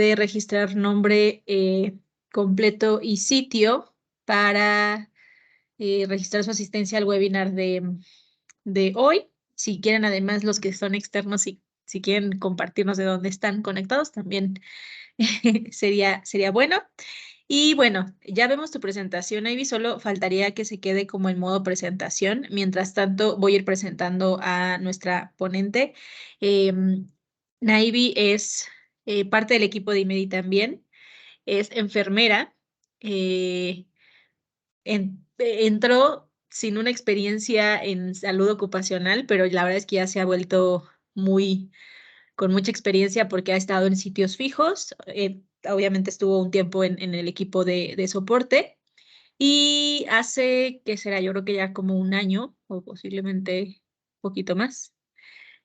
de registrar nombre completo y sitio para registrar su asistencia al webinar de hoy. Si quieren, además, los que son externos, si quieren compartirnos de dónde están conectados, también sería bueno. Y bueno, ya vemos tu presentación, Ivy, solo faltaría que se quede como en modo presentación. Mientras tanto, voy a ir presentando a nuestra ponente. Eh, Naivi es parte del equipo de IMEDI también, es enfermera, eh, entró sin una experiencia en salud ocupacional, pero la verdad es que ya se ha vuelto con mucha experiencia porque ha estado en sitios fijos. Obviamente estuvo un tiempo en el equipo de soporte y hace, ¿qué será? Yo creo que ya como un año o posiblemente un poquito más.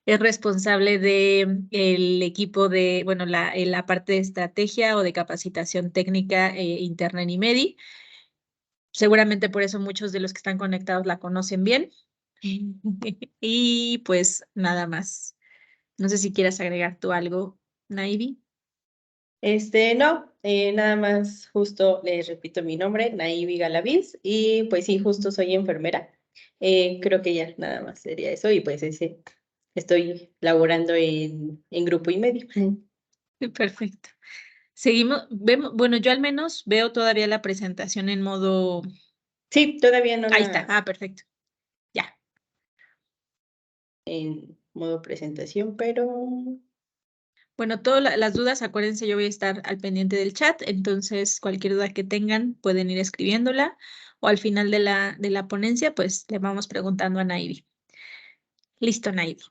Es responsable de el equipo de, bueno, la parte de estrategia o de capacitación técnica interna en IMEDI. Seguramente por eso muchos de los que están conectados la conocen bien. Y pues nada más. No sé si quieras agregar tú algo, Naivi. No, nada más justo les repito mi nombre, Naivi Galaviz, y pues sí, justo soy enfermera. Creo que ya nada más sería eso, y pues estoy laborando en grupo y medio. Perfecto. Seguimos, vemos, bueno, yo al menos veo todavía la presentación en modo. Sí, todavía no Ahí está. la Perfecto. Ya. en modo presentación, pero Bueno, todas las dudas, acuérdense, yo voy a estar al pendiente del chat, entonces cualquier duda que tengan pueden ir escribiéndola o al final de la ponencia, pues le vamos preguntando a Naivi. Listo, Naivi.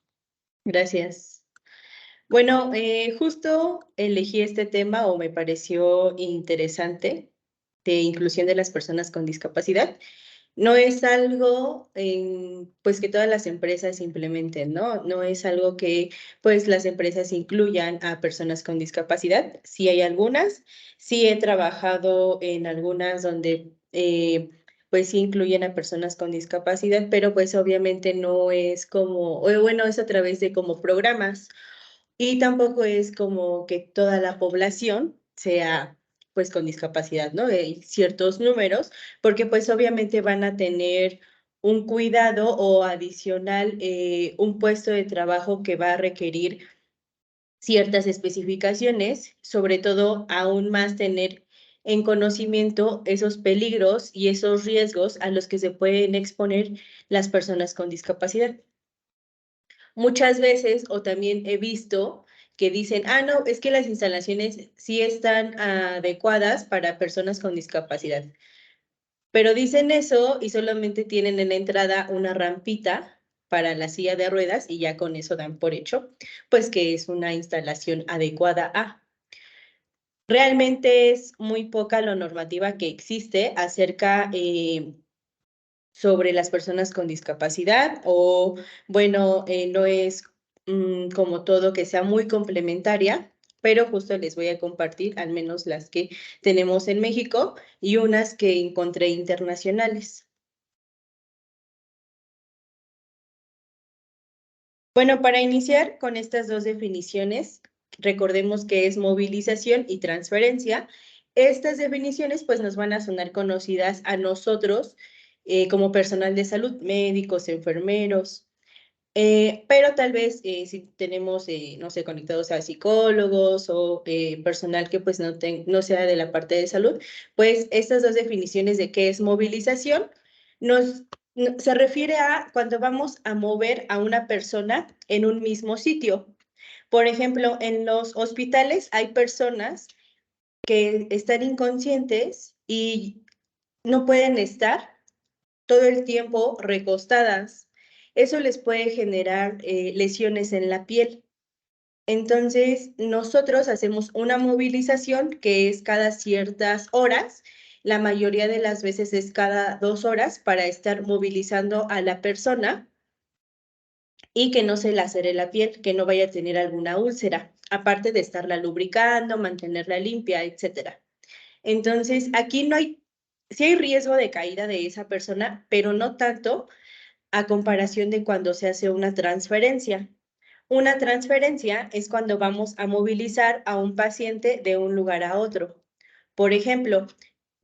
gracias. Bueno, justo elegí este tema o me pareció interesante de inclusión de las personas con discapacidad. No es algo pues que todas las empresas implementen, ¿no? No es algo que pues las empresas incluyan a personas con discapacidad. Sí hay algunas, sí he trabajado en algunas donde pues sí incluyen a personas con discapacidad, pero pues obviamente no es como, o bueno, es a través de como programas y tampoco es como que toda la población sea pues con discapacidad, ¿no? Hay ciertos números, porque pues obviamente van a tener un cuidado o adicional, un puesto de trabajo que va a requerir ciertas especificaciones, sobre todo aún más tener en conocimiento esos peligros y esos riesgos a los que se pueden exponer las personas con discapacidad. Muchas veces, o también he visto que dicen, no, es que las instalaciones sí están adecuadas para personas con discapacidad. Pero dicen eso y solamente tienen en la entrada una rampita para la silla de ruedas y ya con eso dan por hecho, pues que es una instalación adecuada a. Realmente es muy poca la normativa que existe acerca sobre las personas con discapacidad o, bueno, no es como todo que sea muy complementaria, pero justo les voy a compartir al menos las que tenemos en México y unas que encontré internacionales. Bueno, para iniciar con estas dos definiciones, recordemos que es movilización y transferencia. Estas definiciones pues nos van a sonar conocidas a nosotros como personal de salud, médicos, enfermeros, pero tal vez si tenemos, no sé, conectados a psicólogos o personal que pues no sea de la parte de salud, pues estas dos definiciones de qué es movilización se refiere a cuando vamos a mover a una persona en un mismo sitio. Por ejemplo, en los hospitales hay personas que están inconscientes y no pueden estar todo el tiempo recostadas. Eso les puede generar lesiones en la piel. Entonces, nosotros hacemos una movilización que es cada ciertas horas. La mayoría de las veces es cada 2 horas para estar movilizando a la persona y que no se lacere la piel, que no vaya a tener alguna úlcera, aparte de estarla lubricando, mantenerla limpia, etcétera. Entonces, aquí sí hay riesgo de caída de esa persona, pero no tanto a comparación de cuando se hace una transferencia. Una transferencia es cuando vamos a movilizar a un paciente de un lugar a otro. Por ejemplo,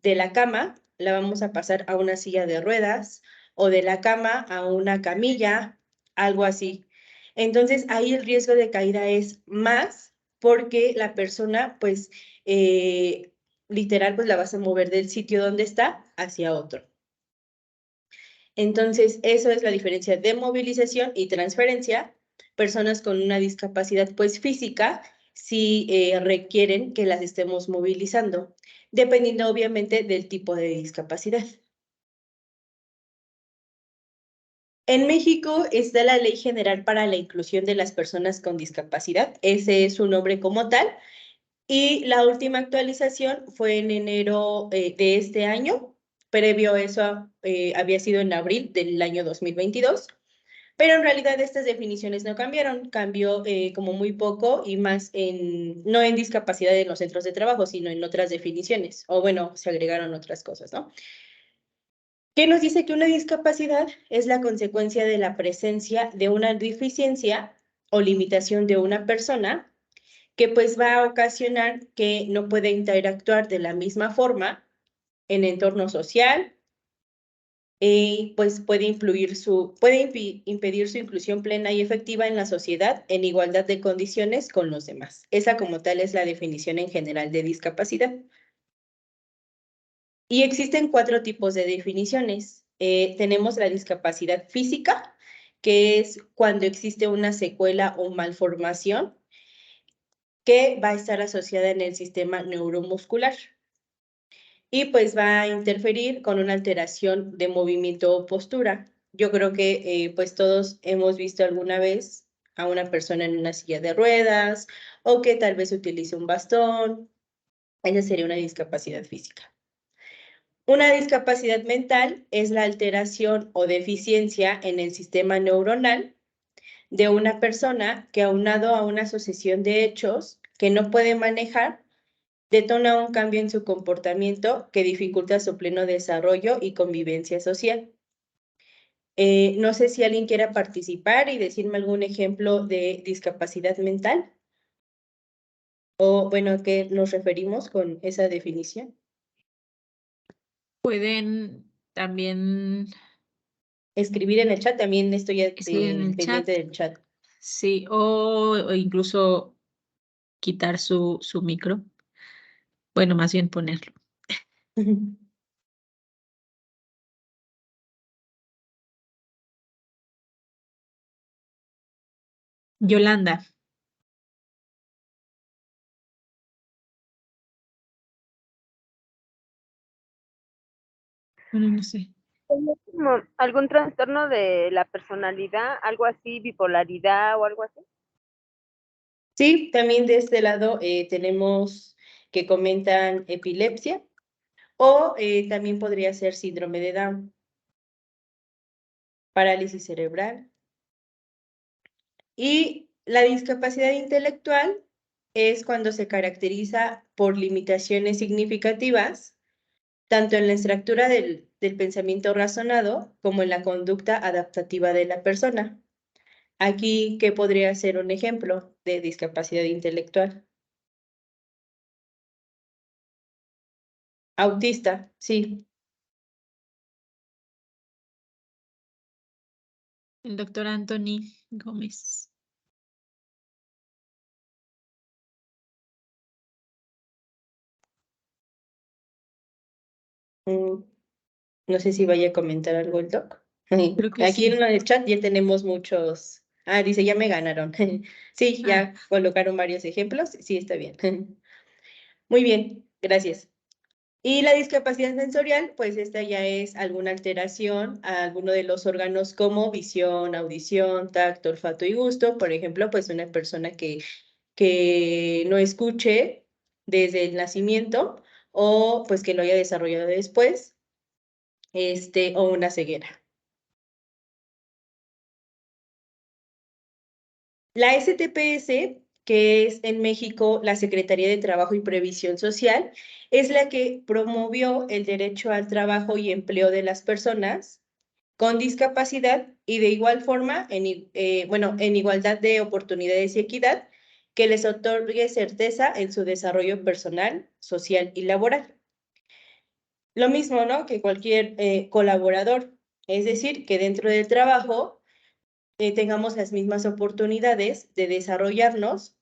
de la cama la vamos a pasar a una silla de ruedas o de la cama a una camilla, algo así. Entonces, ahí el riesgo de caída es más porque la persona, pues, literal, pues la vas a mover del sitio donde está hacia otro. Entonces, eso es la diferencia de movilización y transferencia. Personas con una discapacidad, pues, física, sí requieren que las estemos movilizando, dependiendo obviamente del tipo de discapacidad. En México está la Ley General para la Inclusión de las Personas con Discapacidad, ese es su nombre como tal, y la última actualización fue en enero de este año. Previo a eso había sido en abril del año 2022, pero en realidad estas definiciones no cambiaron, cambió como muy poco y más no en discapacidad en los centros de trabajo, sino en otras definiciones, o bueno, se agregaron otras cosas, ¿no? ¿Qué nos dice que una discapacidad es la consecuencia de la presencia de una deficiencia o limitación de una persona que pues va a ocasionar que no pueda interactuar de la misma forma en entorno social y pues puede impedir su inclusión plena y efectiva en la sociedad en igualdad de condiciones con los demás? Esa como tal es la definición en general de discapacidad. Y existen 4 tipos de definiciones. Tenemos la discapacidad física, que es cuando existe una secuela o malformación que va a estar asociada en el sistema neuromuscular y pues va a interferir con una alteración de movimiento o postura. Yo creo que pues todos hemos visto alguna vez a una persona en una silla de ruedas o que tal vez utilice un bastón. Esa sería una discapacidad física. Una discapacidad mental es la alteración o deficiencia en el sistema neuronal de una persona que, aunado a una sucesión de hechos que no puede manejar, detona un cambio en su comportamiento que dificulta su pleno desarrollo y convivencia social. No sé si alguien quiera participar y decirme algún ejemplo de discapacidad mental o, bueno, ¿a qué nos referimos con esa definición? Pueden también Escribir en el chat, también estoy escribir en el chat, pendiente del chat. sí, o incluso quitar su micro. Bueno, más bien ponerlo. Yolanda. Bueno, no sé. ¿Es como algún trastorno de la personalidad, algo así, bipolaridad o algo así? Sí, también de este lado tenemos que comentan epilepsia o también podría ser síndrome de Down, parálisis cerebral. Y la discapacidad intelectual es cuando se caracteriza por limitaciones significativas, tanto en la estructura del pensamiento razonado como en la conducta adaptativa de la persona. Aquí, ¿qué podría ser un ejemplo de discapacidad intelectual? Autista, sí. El doctor Anthony Gómez. No sé si vaya a comentar algo el doc. Creo que Aquí sí. en el chat ya tenemos muchos. Ah, dice, ya me ganaron. Sí, Ah, ya colocaron varios ejemplos. Sí, está bien. Muy bien, gracias. Y la discapacidad sensorial, pues esta ya es alguna alteración a alguno de los órganos como visión, audición, tacto, olfato y gusto. Por ejemplo, pues una persona que no escuche desde el nacimiento o pues que lo haya desarrollado después, o una ceguera. La STPS, que es en México la Secretaría de Trabajo y Previsión Social, es la que promovió el derecho al trabajo y empleo de las personas con discapacidad y de igual forma, en igualdad de oportunidades y equidad, que les otorgue certeza en su desarrollo personal, social y laboral. Lo mismo, ¿no? Que cualquier colaborador, es decir, que dentro del trabajo tengamos las mismas oportunidades de desarrollarnos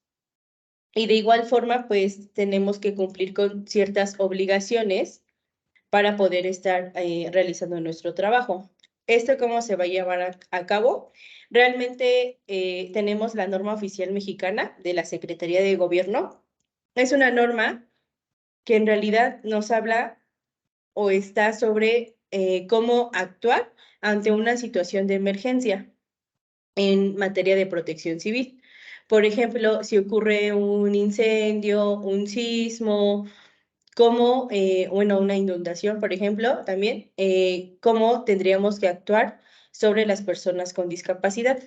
y de igual forma, pues tenemos que cumplir con ciertas obligaciones para poder estar realizando nuestro trabajo. ¿Esto cómo se va a llevar a cabo? Realmente tenemos la norma oficial mexicana de la Secretaría de Gobierno. Es una norma que en realidad nos habla o está sobre cómo actuar ante una situación de emergencia en materia de protección civil. Por ejemplo, si ocurre un incendio, un sismo, como, una inundación, por ejemplo, también, cómo tendríamos que actuar sobre las personas con discapacidad.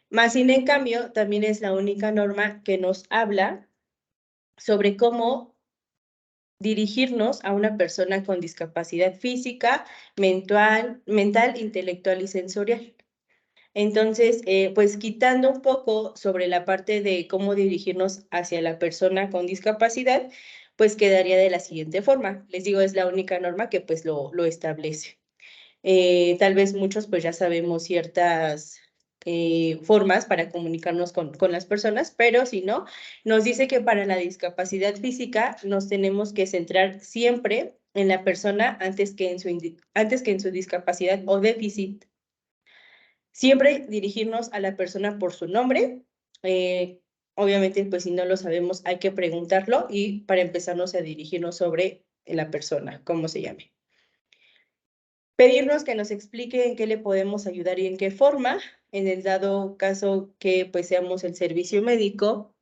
Más sin en cambio, también es la única norma que nos habla sobre cómo dirigirnos a una persona con discapacidad física, mental, intelectual y sensorial. Entonces, pues quitando un poco sobre la parte de cómo dirigirnos hacia la persona con discapacidad, pues quedaría de la siguiente forma. Les digo, es la única norma que pues lo establece. Tal vez muchos pues ya sabemos ciertas formas para comunicarnos con las personas, pero si no, nos dice que para la discapacidad física nos tenemos que centrar siempre en la persona antes que en su discapacidad o déficit. Siempre dirigirnos a la persona por su nombre. Obviamente, pues si no lo sabemos, hay que preguntarlo y para empezarnos a dirigirnos sobre la persona, cómo se llame. Pedirnos que nos explique en qué le podemos ayudar y en qué forma, en el dado caso que pues seamos el servicio médico,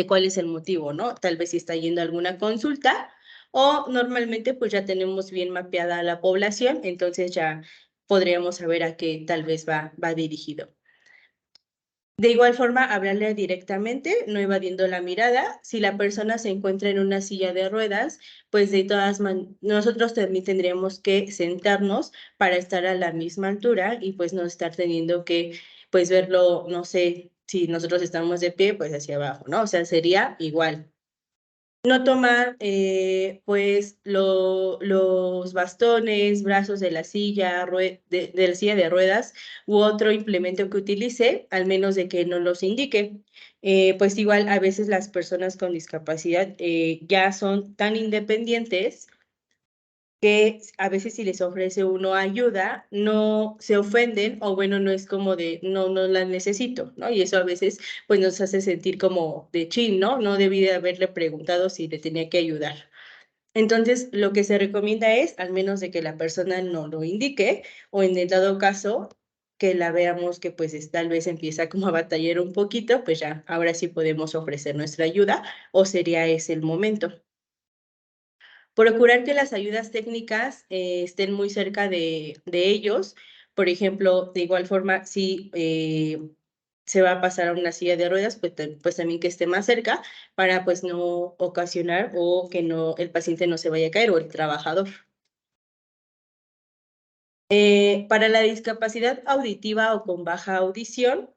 cuál es el motivo, ¿no? Tal vez si está yendo a alguna consulta o normalmente pues ya tenemos bien mapeada la población, entonces ya podríamos saber a qué tal vez va dirigido. De igual forma, hablarle directamente, no evadiendo la mirada. Si la persona se encuentra en una silla de ruedas, pues de todas maneras, nosotros también tendríamos que sentarnos para estar a la misma altura y pues no estar teniendo que, pues verlo, no sé, si nosotros estamos de pie, pues hacia abajo, ¿no? O sea, sería igual. No tomar, pues, los bastones, brazos de la silla, de la silla de ruedas u otro implemento que utilice, al menos de que no los indique. Pues igual a veces las personas con discapacidad ya son tan independientes que a veces si les ofrece uno ayuda, no se ofenden o bueno, no es como de, no la necesito, ¿no? Y eso a veces pues nos hace sentir como de chin, ¿no? No debí de haberle preguntado si le tenía que ayudar. Entonces, lo que se recomienda es, al menos de que la persona no lo indique, o en el dado caso, que la veamos que pues tal vez empieza como a batallar un poquito, pues ya, ahora sí podemos ofrecer nuestra ayuda, o sería ese el momento. Procurar que las ayudas técnicas estén muy cerca de ellos. Por ejemplo, de igual forma, si se va a pasar a una silla de ruedas, pues también que esté más cerca para pues no ocasionar o que no el paciente no se vaya a caer o el trabajador. Para la discapacidad auditiva o con baja audición,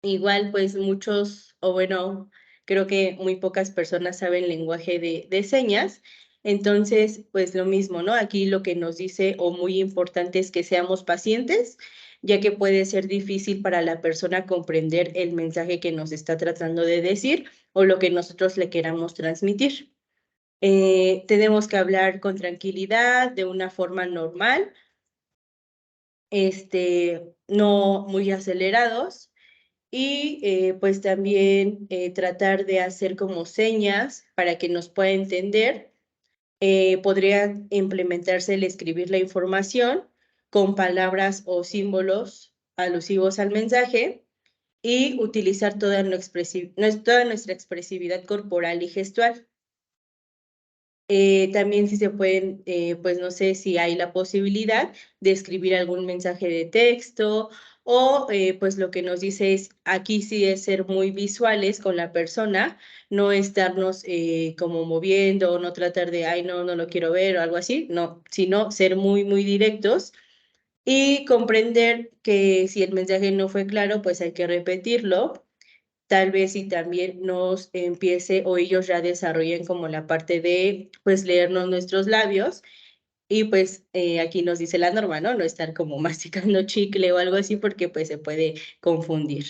igual pues muchos, o bueno, creo que muy pocas personas saben lenguaje de señas. Entonces, pues lo mismo, ¿no? Aquí lo que nos dice o muy importante es que seamos pacientes, ya que puede ser difícil para la persona comprender el mensaje que nos está tratando de decir o lo que nosotros le queramos transmitir. Tenemos que hablar con tranquilidad, de una forma normal, no muy acelerados y pues también tratar de hacer como señas para que nos pueda entender. Podría implementarse el escribir la información con palabras o símbolos alusivos al mensaje y utilizar toda nuestra expresividad corporal y gestual. También si se pueden, pues no sé si hay la posibilidad de escribir algún mensaje de texto o pues lo que nos dice es, aquí sí es ser muy visuales con la persona, no estarnos como moviendo o no tratar de, ay, no lo quiero ver o algo así, no, sino ser muy directos y comprender que si el mensaje no fue claro, pues hay que repetirlo. Tal vez si también nos empiece o ellos ya desarrollen como la parte de, pues, leernos nuestros labios. Y pues aquí nos dice la norma, ¿no? No estar como masticando chicle o algo así porque pues se puede confundir.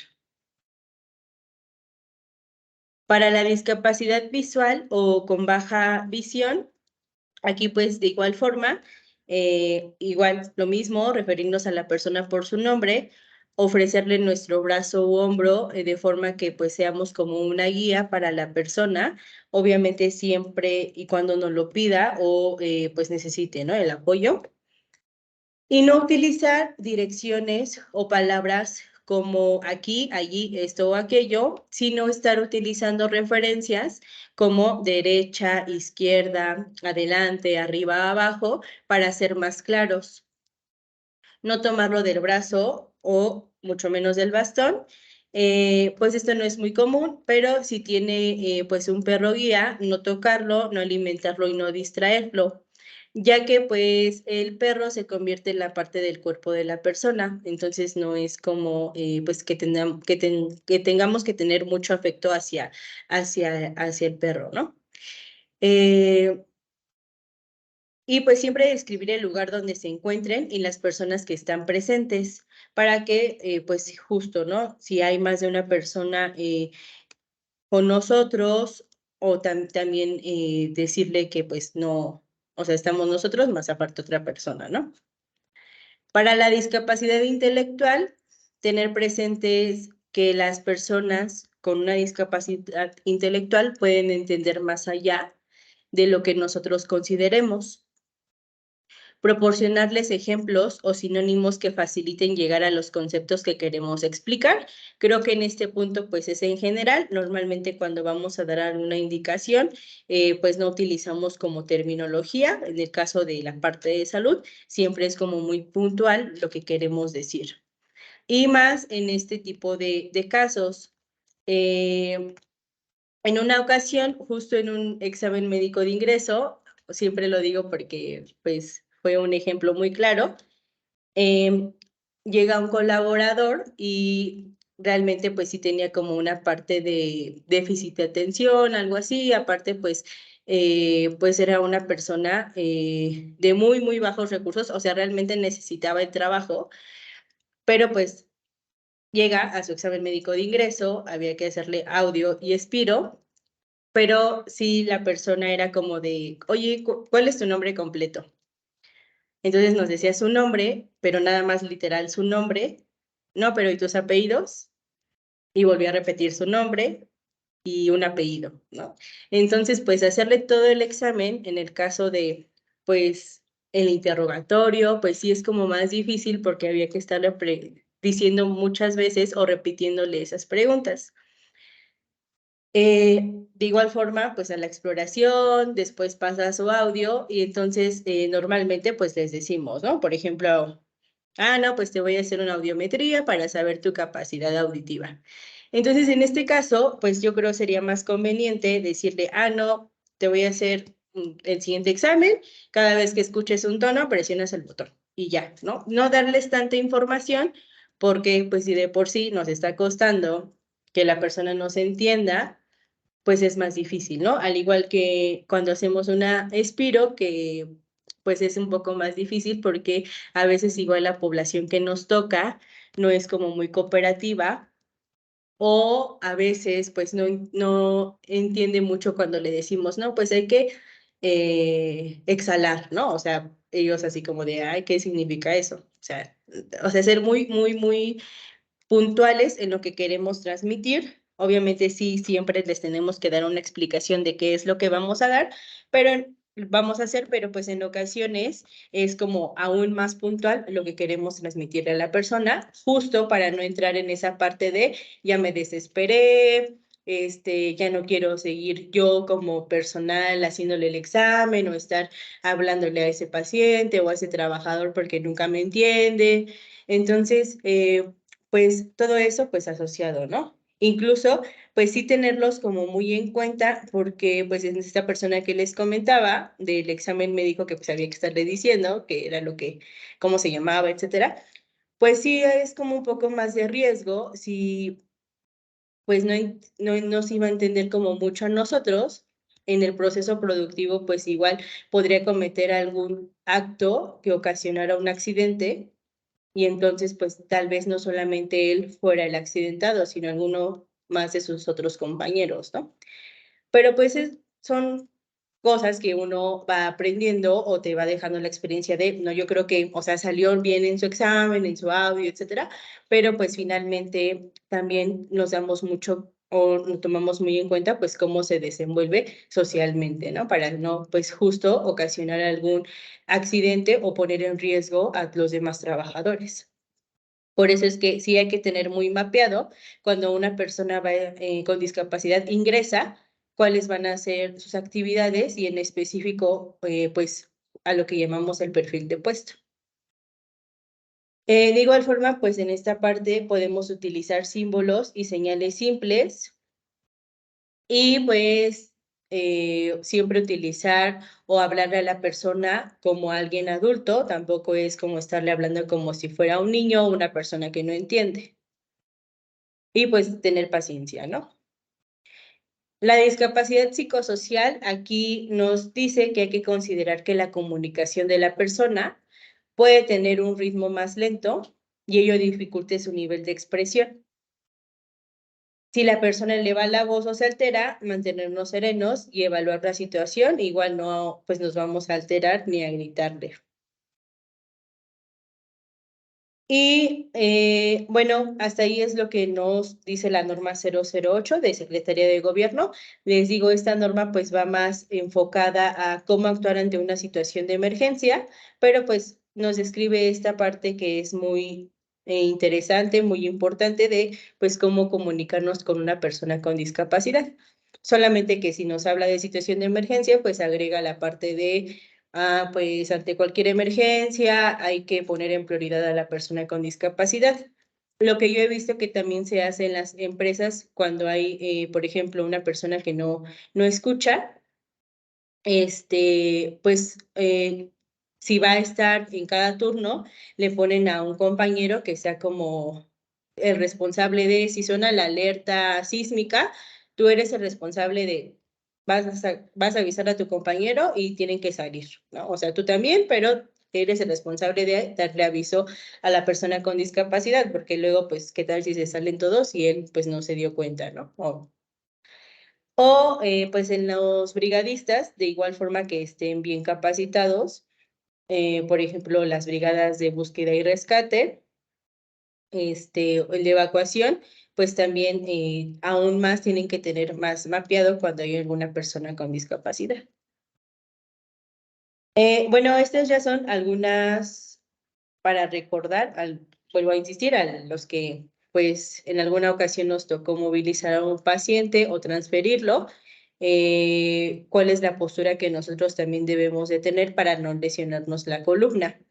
Para la discapacidad visual o con baja visión, aquí pues de igual forma, igual lo mismo, referirnos a la persona por su nombre, ofrecerle nuestro brazo u hombro de forma que pues seamos como una guía para la persona, obviamente siempre y cuando nos lo pida o pues necesite, ¿no? El apoyo. Y no utilizar direcciones o palabras como aquí, allí, esto o aquello, sino estar utilizando referencias como derecha, izquierda, adelante, arriba, abajo, para ser más claros. No tomarlo del brazo o mucho menos del bastón. Pues esto no es muy común, pero si tiene pues un perro guía, no tocarlo, no alimentarlo y no distraerlo, ya que pues el perro se convierte en la parte del cuerpo de la persona, entonces no es como pues que tengamos que tener mucho afecto hacia el perro, ¿no? Y pues siempre describir el lugar donde se encuentren y las personas que están presentes para que, pues justo, ¿no? Si hay más de una persona con nosotros o también decirle que pues no, o sea, estamos nosotros más aparte otra persona, ¿no? Para la discapacidad intelectual, tener presentes que las personas con una discapacidad intelectual pueden entender más allá de lo que nosotros consideremos. Proporcionarles ejemplos o sinónimos que faciliten llegar a los conceptos que queremos explicar. Creo que en este punto, pues es en general, normalmente cuando vamos a dar alguna indicación, pues no utilizamos como terminología, en el caso de la parte de salud, siempre es como muy puntual lo que queremos decir. Y más en este tipo de casos. En una ocasión, justo en un examen médico de ingreso, siempre lo digo porque pues fue un ejemplo muy claro, eh, llega un colaborador y realmente pues sí tenía como una parte de déficit de atención, algo así, aparte pues era una persona de muy, muy bajos recursos, o sea, realmente necesitaba el trabajo, pero pues llega a su examen médico de ingreso, había que hacerle audio y expiro, pero sí la persona era como de, oye, ¿cuál es tu nombre completo? Entonces nos decía su nombre, pero nada más literal su nombre. No, pero ¿y tus apellidos? Y volvió a repetir su nombre y un apellido, ¿no? Entonces, pues hacerle todo el examen, en el caso de, pues, el interrogatorio, pues sí es como más difícil porque había que estarle diciendo muchas veces o repitiéndole esas preguntas. De igual forma, pues a la exploración, después pasa a su audio y entonces normalmente pues les decimos, ¿no? Por ejemplo, no, pues te voy a hacer una audiometría para saber tu capacidad auditiva. Entonces, en este caso, pues yo creo sería más conveniente decirle, no, te voy a hacer el siguiente examen, cada vez que escuches un tono, presionas el botón y ya, ¿no? No darles tanta información porque pues si de por sí nos está costando que la persona nos entienda, pues es más difícil, ¿no? Al igual que cuando hacemos una expiro, que pues es un poco más difícil porque a veces igual la población que nos toca no es como muy cooperativa o a veces pues no entiende mucho cuando le decimos, no, pues hay que exhalar, ¿no? O sea, ellos así como de, ay, ¿qué significa eso? O sea, ser muy, muy, muy puntuales en lo que queremos transmitir. Obviamente sí, siempre les tenemos que dar una explicación de qué es lo que vamos a dar, pero vamos a hacer, pero pues en ocasiones es como aún más puntual lo que queremos transmitirle a la persona, justo para no entrar en esa parte de ya me desesperé, ya no quiero seguir yo como personal haciéndole el examen o estar hablándole a ese paciente o a ese trabajador porque nunca me entiende. Entonces, pues todo eso pues asociado, ¿no? Incluso, pues sí tenerlos como muy en cuenta, porque pues en esta persona que les comentaba del examen médico que pues había que estarle diciendo, que era lo que, cómo se llamaba, etcétera, pues sí es como un poco más de riesgo si pues no nos iba a entender como mucho a nosotros. En el proceso productivo, pues igual podría cometer algún acto que ocasionara un accidente y entonces pues tal vez no solamente él fuera el accidentado, sino alguno más de sus otros compañeros, ¿no? Pero pues son cosas que uno va aprendiendo o te va dejando la experiencia de, no, yo creo que, o sea, salió bien en su examen, en su audio, etcétera, pero pues finalmente también nos damos mucho o nos tomamos muy en cuenta pues cómo se desenvuelve socialmente, ¿no? Para no pues justo ocasionar algún accidente o poner en riesgo a los demás trabajadores. Por eso es que sí hay que tener muy mapeado cuando una persona va, con discapacidad ingresa, cuáles van a ser sus actividades y en específico, pues a lo que llamamos el perfil de puesto. De igual forma, pues en esta parte podemos utilizar símbolos y señales simples y pues siempre utilizar o hablarle a la persona como alguien adulto, tampoco es como estarle hablando como si fuera un niño o una persona que no entiende. Y pues tener paciencia, ¿no? La discapacidad psicosocial aquí nos dice que hay que considerar que la comunicación de la persona puede tener un ritmo más lento y ello dificulte su nivel de expresión. Si la persona eleva la voz o se altera, mantenernos serenos y evaluar la situación, igual no, pues nos vamos a alterar ni a gritarle. Y bueno, hasta ahí es lo que nos dice la norma 008 de Secretaría de Gobierno. Les digo, esta norma pues va más enfocada a cómo actuar ante una situación de emergencia, pero pues nos describe esta parte que es muy interesante, muy importante de pues cómo comunicarnos con una persona con discapacidad. Solamente que si nos habla de situación de emergencia, pues agrega la parte de pues ante cualquier emergencia hay que poner en prioridad a la persona con discapacidad. Lo que yo he visto que también se hace en las empresas cuando hay, por ejemplo, una persona que no escucha, pues si va a estar en cada turno, le ponen a un compañero que sea como el responsable de, si suena la alerta sísmica, tú eres el responsable de, vas a avisar a tu compañero y tienen que salir, ¿no? O sea, tú también, pero eres el responsable de darle aviso a la persona con discapacidad, porque luego, pues, ¿qué tal si se salen todos y él, pues, no se dio cuenta, ¿no? O pues en los brigadistas, de igual forma que estén bien capacitados, por ejemplo, las brigadas de búsqueda y rescate, el de evacuación, pues también aún más tienen que tener más mapeado cuando hay alguna persona con discapacidad. Bueno, estas ya son algunas para recordar, vuelvo a insistir, a los que pues en alguna ocasión nos tocó movilizar a un paciente o transferirlo, cuál es la postura que nosotros también debemos de tener para no lesionarnos la columna.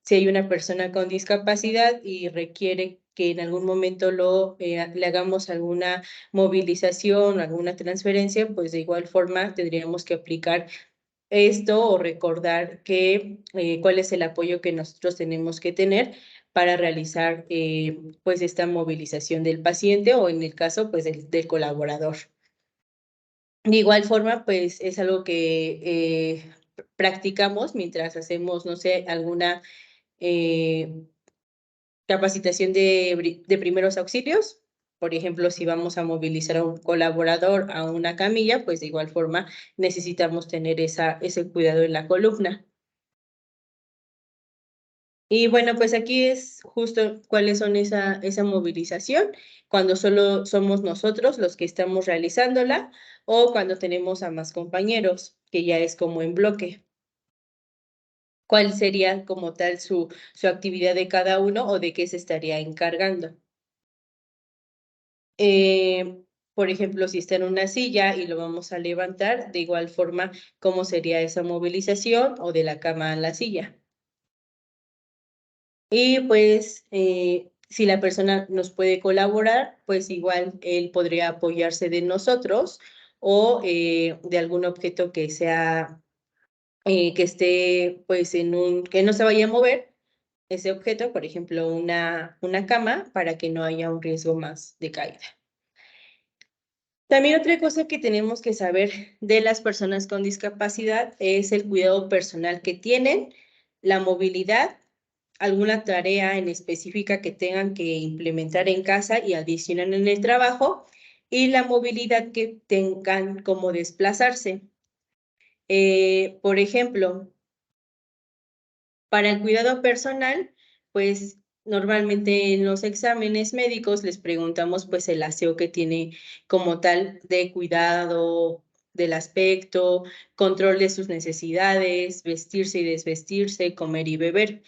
Si hay una persona con discapacidad y requiere que en algún momento le hagamos alguna movilización, alguna transferencia, pues de igual forma tendríamos que aplicar esto o recordar cuál es el apoyo que nosotros tenemos que tener para realizar pues esta movilización del paciente o en el caso pues del colaborador. De igual forma pues es algo que practicamos mientras hacemos, no sé, alguna capacitación de primeros auxilios. Por ejemplo, si vamos a movilizar a un colaborador a una camilla, pues de igual forma necesitamos tener ese cuidado en la columna. Y bueno, pues aquí es justo cuáles son esa movilización, cuando solo somos nosotros los que estamos realizándola o cuando tenemos a más compañeros, que ya es como en bloque. ¿Cuál sería como tal su actividad de cada uno o de qué se estaría encargando? Por ejemplo, si está en una silla y lo vamos a levantar, de igual forma, ¿cómo sería esa movilización o de la cama a la silla? Y pues si la persona nos puede colaborar, pues igual él podría apoyarse de nosotros o de algún objeto que sea, que esté pues que no se vaya a mover ese objeto, por ejemplo, una cama, para que no haya un riesgo más de caída. También otra cosa que tenemos que saber de las personas con discapacidad es el cuidado personal que tienen, la movilidad, alguna tarea en específica que tengan que implementar en casa y adicionan en el trabajo, y la movilidad que tengan como desplazarse. Por ejemplo, para el cuidado personal, pues normalmente en los exámenes médicos les preguntamos pues el aseo que tiene como tal de cuidado del aspecto, control de sus necesidades, vestirse y desvestirse, comer y beber.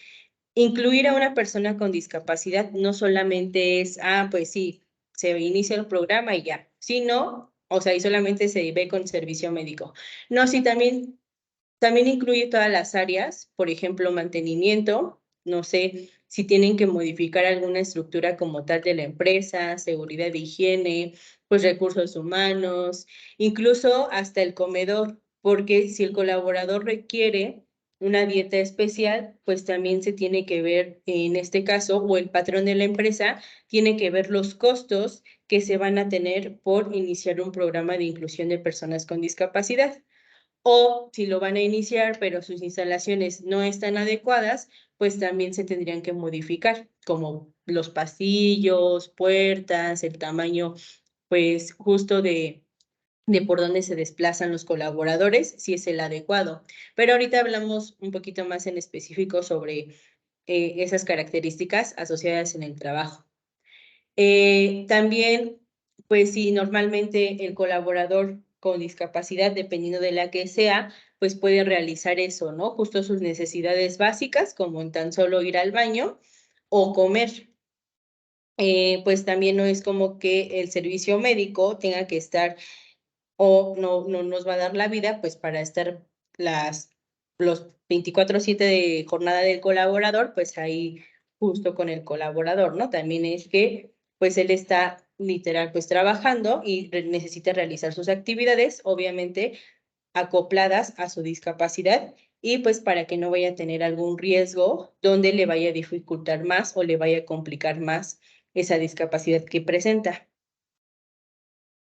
Incluir a una persona con discapacidad no solamente es, pues sí, se inicia el programa y ya, sino, o sea, y solamente se ve con servicio médico. No, sí, también incluye todas las áreas, por ejemplo, mantenimiento, no sé si tienen que modificar alguna estructura como tal de la empresa, seguridad de higiene, pues recursos humanos, incluso hasta el comedor, porque si el colaborador requiere una dieta especial, pues también se tiene que ver en este caso, o el patrón de la empresa tiene que ver los costos que se van a tener por iniciar un programa de inclusión de personas con discapacidad. O si lo van a iniciar, pero sus instalaciones no están adecuadas, pues también se tendrían que modificar, como los pasillos, puertas, el tamaño, pues justo de por dónde se desplazan los colaboradores, si es el adecuado. Pero ahorita hablamos un poquito más en específico sobre esas características asociadas en el trabajo. También, pues si normalmente el colaborador con discapacidad, dependiendo de la que sea, pues puede realizar eso, ¿no? Justo sus necesidades básicas, como en tan solo ir al baño o comer. Pues también no es como que el servicio médico tenga que estar o no nos va a dar la vida, pues para estar los 24/7 de jornada del colaborador, pues ahí justo con el colaborador, ¿no? También es que pues él está literal pues trabajando y necesita realizar sus actividades, obviamente acopladas a su discapacidad y pues para que no vaya a tener algún riesgo donde le vaya a dificultar más o le vaya a complicar más esa discapacidad que presenta.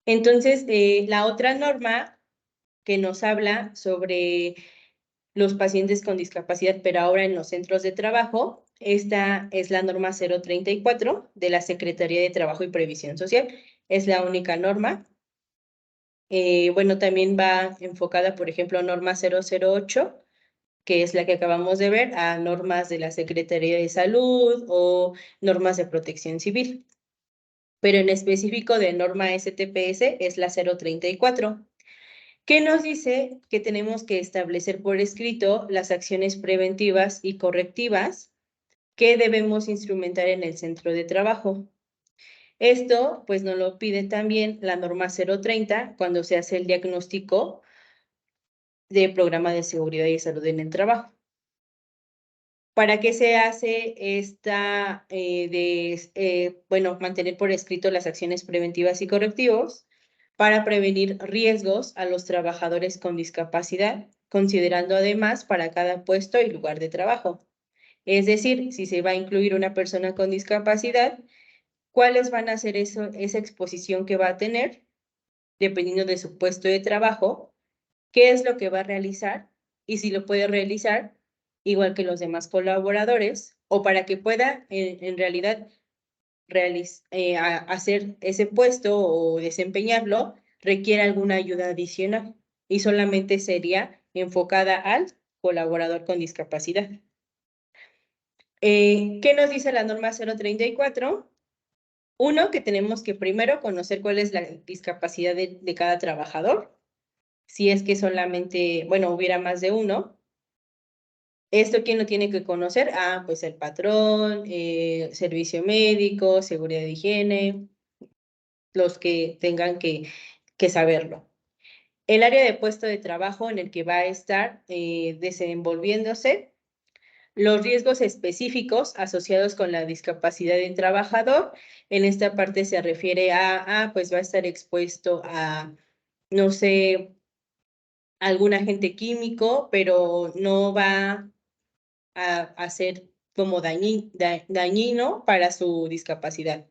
Entonces, la otra norma que nos habla sobre los pacientes con discapacidad, pero ahora en los centros de trabajo, esta es la norma 034 de la Secretaría de Trabajo y Previsión Social. Es la única norma. Bueno, también va enfocada, por ejemplo, a norma 008, que es la que acabamos de ver, a normas de la Secretaría de Salud o normas de protección civil. Pero en específico de norma STPS es la 034. ¿Qué nos dice? Que tenemos que establecer por escrito las acciones preventivas y correctivas que debemos instrumentar en el centro de trabajo. Esto, pues, nos lo pide también la norma 030 cuando se hace el diagnóstico de programa de seguridad y salud en el trabajo. ¿Para qué se hace esta bueno, mantener por escrito las acciones preventivas y correctivos? Para prevenir riesgos a los trabajadores con discapacidad, considerando además para cada puesto y lugar de trabajo. Es decir, si se va a incluir una persona con discapacidad, ¿cuáles van a ser esa exposición que va a tener, dependiendo de su puesto de trabajo? ¿Qué es lo que va a realizar? Y si lo puede realizar igual que los demás colaboradores, o para que pueda en realidad hacer ese puesto o desempeñarlo, requiere alguna ayuda adicional y solamente sería enfocada al colaborador con discapacidad. ¿Qué nos dice la norma 034? Uno, que tenemos que primero conocer cuál es la discapacidad de cada trabajador, si es que solamente, bueno, hubiera más de uno. ¿Esto quién lo tiene que conocer? Pues el patrón, servicio médico, seguridad de higiene, los que tengan que saberlo. El área de puesto de trabajo en el que va a estar desenvolviéndose, los riesgos específicos asociados con la discapacidad del trabajador. En esta parte se refiere pues va a estar expuesto a, no sé, algún agente químico, pero no va a ser como dañino para su discapacidad.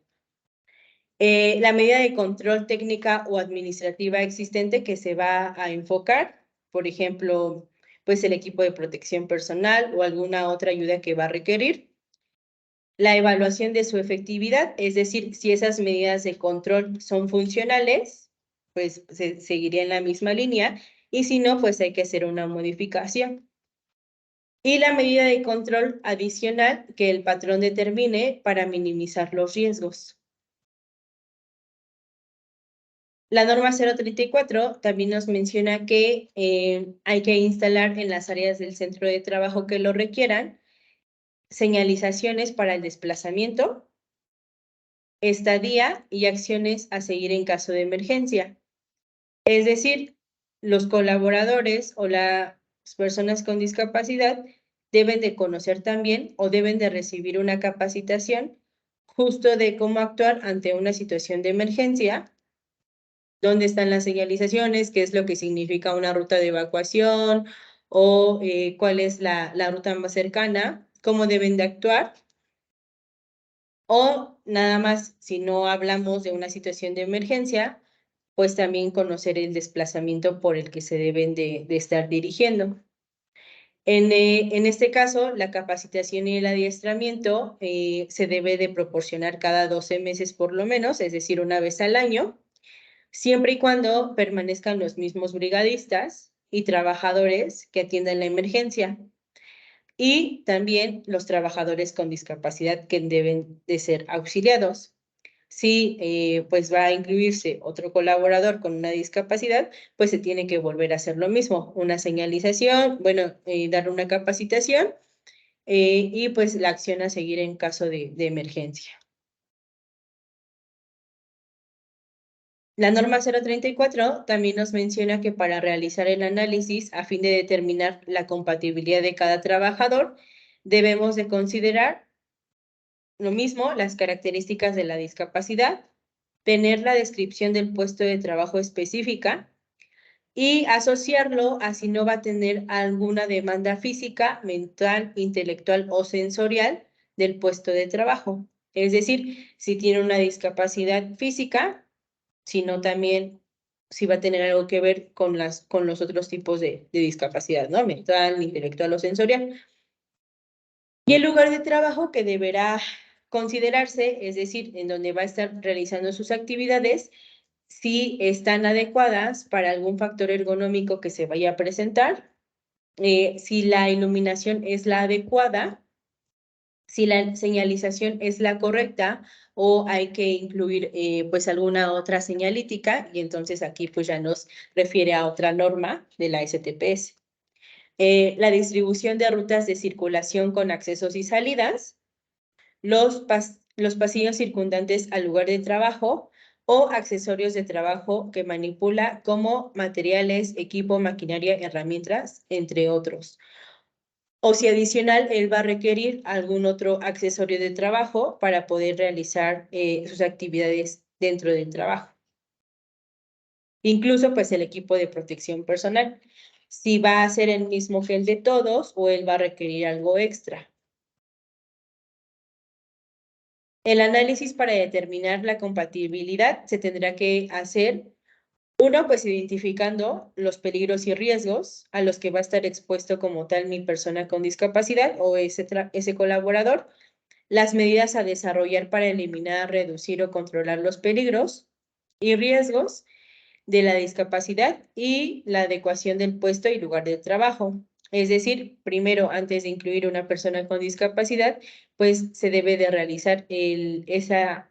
La medida de control técnica o administrativa existente que se va a enfocar, por ejemplo, pues el equipo de protección personal o alguna otra ayuda que va a requerir. La evaluación de su efectividad, es decir, si esas medidas de control son funcionales, pues se seguiría en la misma línea, y si no, pues hay que hacer una modificación. Y la medida de control adicional que el patrón determine para minimizar los riesgos. La norma 034 también nos menciona que hay que instalar en las áreas del centro de trabajo que lo requieran señalizaciones para el desplazamiento, estadía y acciones a seguir en caso de emergencia. Es decir, los colaboradores o las personas con discapacidad deben de conocer también o deben de recibir una capacitación justo de cómo actuar ante una situación de emergencia, dónde están las señalizaciones, qué es lo que significa una ruta de evacuación o cuál es la ruta más cercana, cómo deben de actuar. O nada más, si no hablamos de una situación de emergencia, pues también conocer el desplazamiento por el que se deben de estar dirigiendo. En este caso, la capacitación y el adiestramiento se debe de proporcionar cada 12 meses por lo menos, es decir, una vez al año, siempre y cuando permanezcan los mismos brigadistas y trabajadores que atiendan la emergencia. Y también los trabajadores con discapacidad que deben de ser auxiliados. Si pues va a incluirse otro colaborador con una discapacidad, pues se tiene que volver a hacer lo mismo, una señalización, bueno, dar una capacitación y pues la acción a seguir en caso de emergencia. La norma 034 también nos menciona que para realizar el análisis a fin de determinar la compatibilidad de cada trabajador, debemos de considerar lo mismo, las características de la discapacidad, tener la descripción del puesto de trabajo específica y asociarlo a si no va a tener alguna demanda física, mental, intelectual o sensorial del puesto de trabajo. Es decir, si tiene una discapacidad física, sino también si va a tener algo que ver con los otros tipos de discapacidad, ¿no? Mental, intelectual o sensorial. Y el lugar de trabajo que deberá considerarse, es decir, en donde va a estar realizando sus actividades, si están adecuadas para algún factor ergonómico que se vaya a presentar, si la iluminación es la adecuada, si la señalización es la correcta o hay que incluir pues alguna otra señalítica, y entonces aquí pues ya nos refiere a otra norma de la STPS. La distribución de rutas de circulación con accesos y salidas, los pasillos circundantes al lugar de trabajo o accesorios de trabajo que manipula como materiales, equipo, maquinaria, herramientas, entre otros. O si adicional, él va a requerir algún otro accesorio de trabajo para poder realizar sus actividades dentro del trabajo. Incluso, pues, el equipo de protección personal. Si va a ser el mismo que el de todos o él va a requerir algo extra. El análisis para determinar la compatibilidad se tendrá que hacer, uno, pues identificando los peligros y riesgos a los que va a estar expuesto como tal mi persona con discapacidad o ese colaborador, las medidas a desarrollar para eliminar, reducir o controlar los peligros y riesgos de la discapacidad y la adecuación del puesto y lugar de trabajo. Es decir, primero, antes de incluir una persona con discapacidad, pues se debe de realizar esa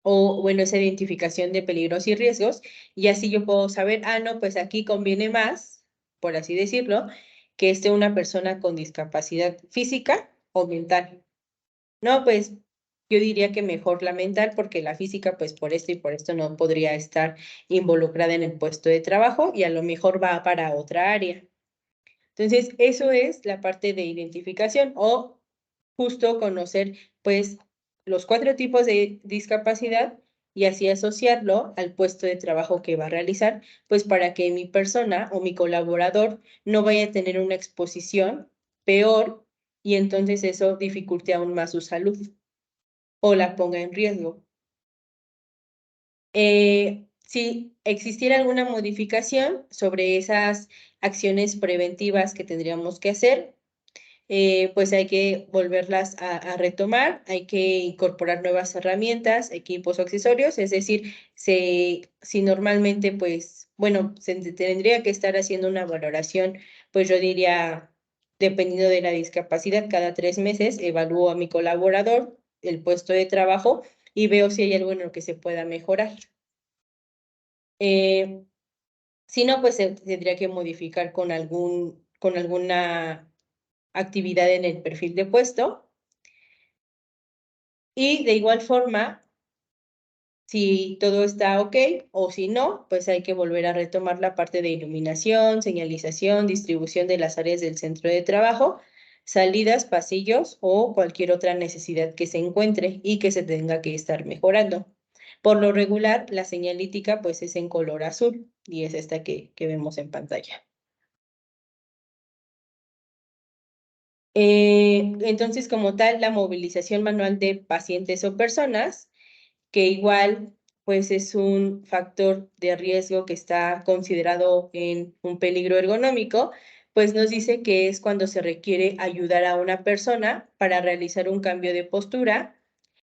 identificación de peligros y riesgos, y así yo puedo saber, no, pues aquí conviene más, por así decirlo, que esté una persona con discapacidad física o mental. No, pues yo diría que mejor la mental, porque la física, pues por esto y por esto no podría estar involucrada en el puesto de trabajo y a lo mejor va para otra área. Entonces, eso es la parte de identificación o justo conocer, pues, los 4 tipos de discapacidad y así asociarlo al puesto de trabajo que va a realizar, pues para que mi persona o mi colaborador no vaya a tener una exposición peor y entonces eso dificulte aún más su salud o la ponga en riesgo. Si existiera alguna modificación sobre esas acciones preventivas que tendríamos que hacer, pues hay que volverlas a retomar, hay que incorporar nuevas herramientas, equipos o accesorios, es decir, si normalmente, pues, bueno, se tendría que estar haciendo una valoración, pues yo diría, dependiendo de la discapacidad, cada 3 meses evalúo a mi colaborador, el puesto de trabajo y veo si hay algo en lo que se pueda mejorar. Si no, pues se tendría que modificar con alguna actividad en el perfil de puesto. Y de igual forma, si todo está ok o si no, pues hay que volver a retomar la parte de iluminación, señalización, distribución de las áreas del centro de trabajo, salidas, pasillos o cualquier otra necesidad que se encuentre y que se tenga que estar mejorando. Por lo regular, la señalítica pues es en color azul y es esta que vemos en pantalla. Entonces, como tal, la movilización manual de pacientes o personas, que igual pues es un factor de riesgo que está considerado en un peligro ergonómico, pues nos dice que es cuando se requiere ayudar a una persona para realizar un cambio de postura,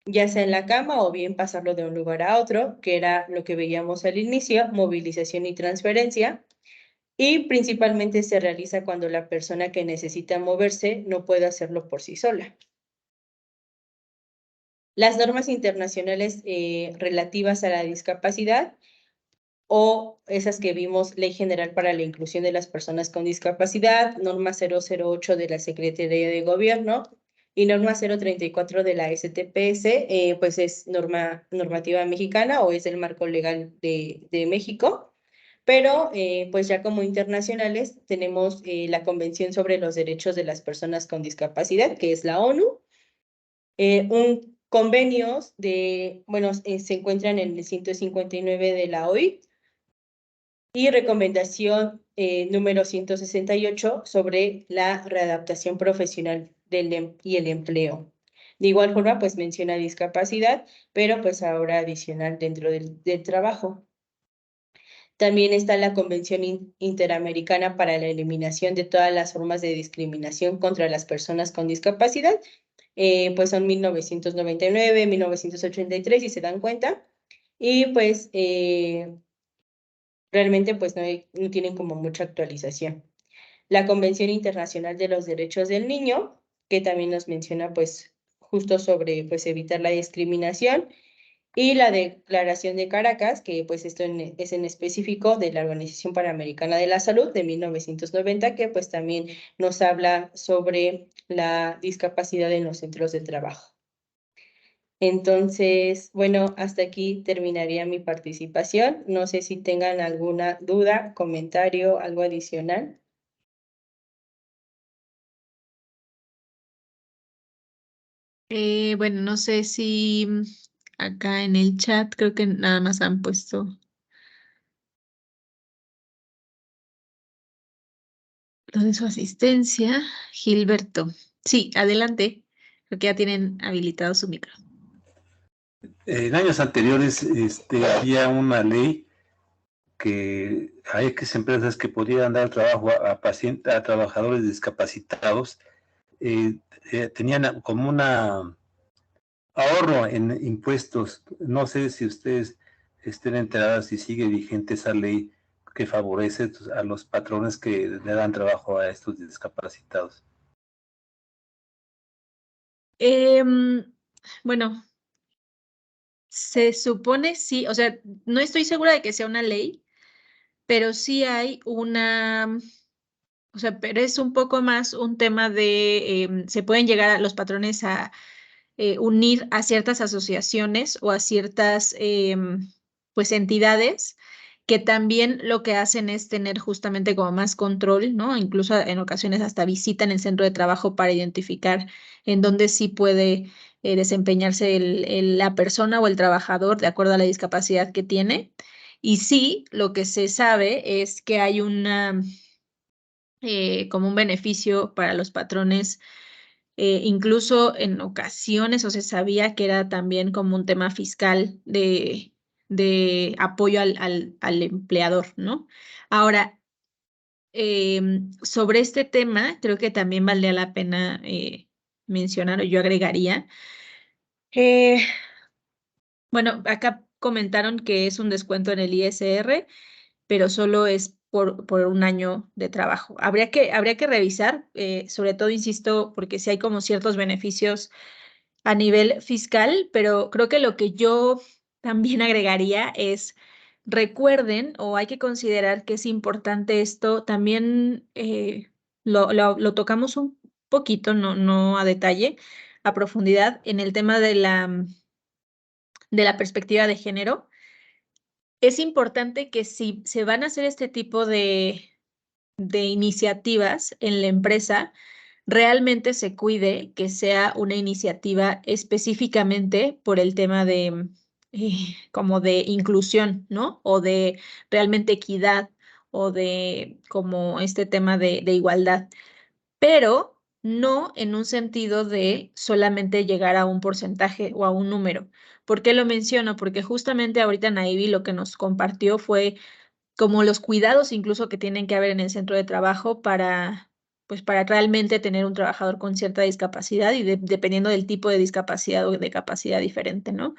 ya sea en la cama o bien pasarlo de un lugar a otro, que era lo que veíamos al inicio, movilización y transferencia. Y principalmente se realiza cuando la persona que necesita moverse no puede hacerlo por sí sola. Las normas internacionales relativas a la discapacidad o esas que vimos, Ley General para la Inclusión de las Personas con Discapacidad, norma 008 de la Secretaría de Gobierno y norma 034 de la STPS, pues es normativa mexicana o es el marco legal de México. Pero pues ya como internacionales tenemos la Convención sobre los Derechos de las Personas con Discapacidad, que es la ONU, un convenios bueno, se encuentran en el 159 de la OIT y recomendación número 168 sobre la readaptación profesional y el empleo. De igual forma, pues menciona discapacidad, pero pues ahora adicional dentro del trabajo. También está la Convención Interamericana para la Eliminación de todas las formas de discriminación contra las personas con discapacidad, pues son 1999, 1983, si se dan cuenta, y pues realmente pues no tienen como mucha actualización. La Convención Internacional de los Derechos del Niño, que también nos menciona pues justo sobre pues evitar la discriminación, y la Declaración de Caracas, que pues esto es en específico de la Organización Panamericana de la Salud de 1990, que pues también nos habla sobre la discapacidad en los centros de trabajo. Entonces, bueno, hasta aquí terminaría mi participación. No sé si tengan alguna duda, comentario, algo adicional. Bueno, no sé si acá en el chat creo que nada más han puesto lo de su asistencia. Gilberto. Sí, adelante. Creo que ya tienen habilitado su micro. En años anteriores había una ley que hay empresas que podían dar trabajo a trabajadores discapacitados, tenían como una ahorro en impuestos. No sé si ustedes estén enteradas si sigue vigente esa ley que favorece a los patrones que le dan trabajo a estos discapacitados. Bueno, se supone sí, o sea, no estoy segura de que sea una ley, pero sí hay una, o sea, pero es un poco más un tema de, se pueden llegar a los patrones a unir a ciertas asociaciones o a ciertas, pues, entidades que también lo que hacen es tener justamente como más control, ¿no? Incluso en ocasiones hasta visitan el centro de trabajo para identificar en dónde sí puede desempeñarse la persona o el trabajador de acuerdo a la discapacidad que tiene. Y sí, lo que se sabe es que hay una como un beneficio para los patrones, incluso en ocasiones, o se sabía que era también como un tema fiscal de apoyo al empleador, ¿no? Ahora, sobre este tema, creo que también valdría la pena mencionar, o yo agregaría, eh, bueno, acá comentaron que es un descuento en el ISR, pero solo es por un año de trabajo. Habría que revisar, sobre todo, insisto, porque sí hay como ciertos beneficios a nivel fiscal, pero creo que lo que yo también agregaría es, recuerden, o hay que considerar que es importante esto, también lo tocamos un poquito, no a detalle, a profundidad, en el tema de la perspectiva de género. Es importante que si se van a hacer este tipo de iniciativas en la empresa, realmente se cuide que sea una iniciativa específicamente por el tema de como de inclusión, ¿no? O de realmente equidad o de como este tema de igualdad, pero no en un sentido de solamente llegar a un porcentaje o a un número. ¿Por qué lo menciono? Porque justamente ahorita Naivi lo que nos compartió fue como los cuidados incluso que tienen que haber en el centro de trabajo para, pues para realmente tener un trabajador con cierta discapacidad y dependiendo del tipo de discapacidad o de capacidad diferente, ¿no?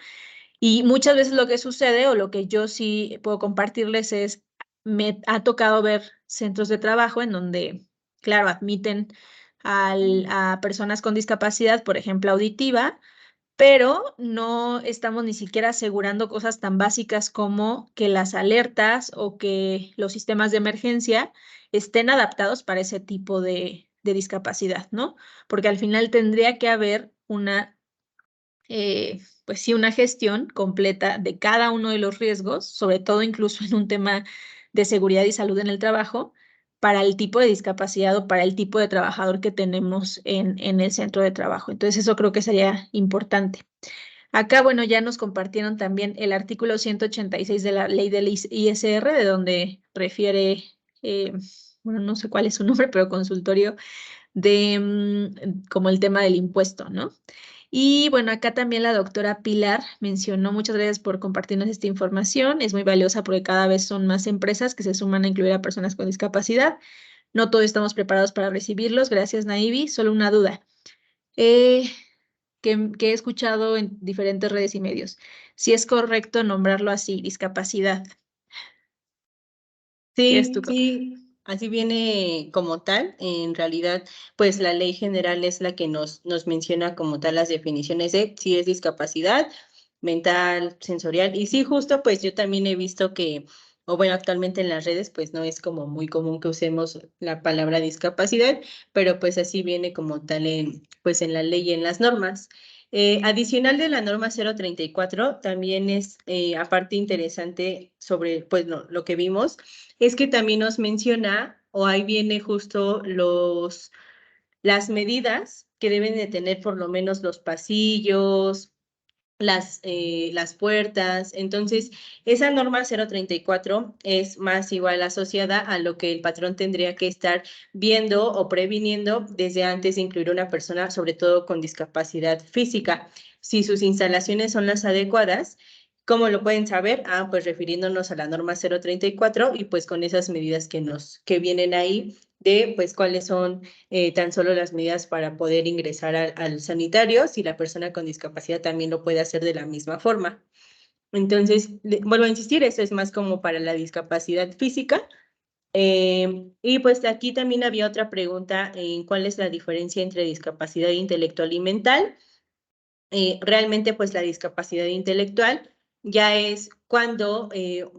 Y muchas veces lo que sucede o lo que yo sí puedo compartirles es, me ha tocado ver centros de trabajo en donde, claro, admiten a personas con discapacidad, por ejemplo, auditiva, pero no estamos ni siquiera asegurando cosas tan básicas como que las alertas o que los sistemas de emergencia estén adaptados para ese tipo de discapacidad, ¿no? Porque al final tendría que haber una, pues sí, una gestión completa de cada uno de los riesgos, sobre todo incluso en un tema de seguridad y salud en el trabajo, para el tipo de discapacidad o para el tipo de trabajador que tenemos en el centro de trabajo. Entonces, eso creo que sería importante. Acá, bueno, ya nos compartieron también el artículo 186 de la ley del ISR, de donde refiere, bueno, no sé cuál es su nombre, pero consultorio de como el tema del impuesto, ¿no? Y bueno, acá también la doctora Pilar mencionó, muchas gracias por compartirnos esta información, es muy valiosa porque cada vez son más empresas que se suman a incluir a personas con discapacidad. No todos estamos preparados para recibirlos. Gracias, Naivi. Solo una duda. Eh, que he escuchado en diferentes redes y medios. Si es correcto nombrarlo así, discapacidad. ¿Quieres tú? Sí, sí, así viene como tal. En realidad, pues la ley general es la que nos menciona como tal las definiciones de si es discapacidad mental, sensorial. Y sí, justo, pues yo también he visto que, o bueno, actualmente en las redes, pues no es como muy común que usemos la palabra discapacidad, pero pues así viene como tal pues en la ley y en las normas. Adicional de la norma 034, también es aparte interesante sobre pues lo que vimos es que también nos menciona, o ahí viene justo las medidas que deben de tener por lo menos los pasillos, las puertas. Entonces, esa norma 034 es más igual asociada a lo que el patrón tendría que estar viendo o previniendo desde antes de incluir una persona, sobre todo con discapacidad física. Si sus instalaciones son las adecuadas, ¿cómo lo pueden saber? Pues refiriéndonos a la norma 034 y pues con esas medidas que vienen ahí de pues cuáles son tan solo las medidas para poder ingresar al sanitario, si la persona con discapacidad también lo puede hacer de la misma forma. Entonces, vuelvo a insistir, eso es más como para la discapacidad física. Y pues aquí también había otra pregunta en cuál es la diferencia entre discapacidad intelectual y mental. Realmente pues la discapacidad intelectual ya es cuando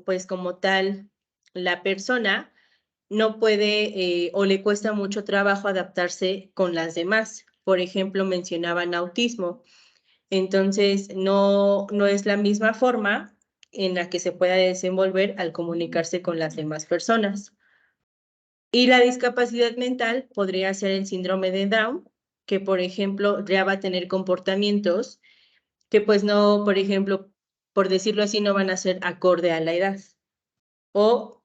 pues como tal la persona no puede o le cuesta mucho trabajo adaptarse con las demás. Por ejemplo, mencionaban autismo. Entonces, no es la misma forma en la que se pueda desenvolver al comunicarse con las demás personas. Y la discapacidad mental podría ser el síndrome de Down, que por ejemplo ya va a tener comportamientos que pues no, por ejemplo, por decirlo así, no van a ser acorde a la edad o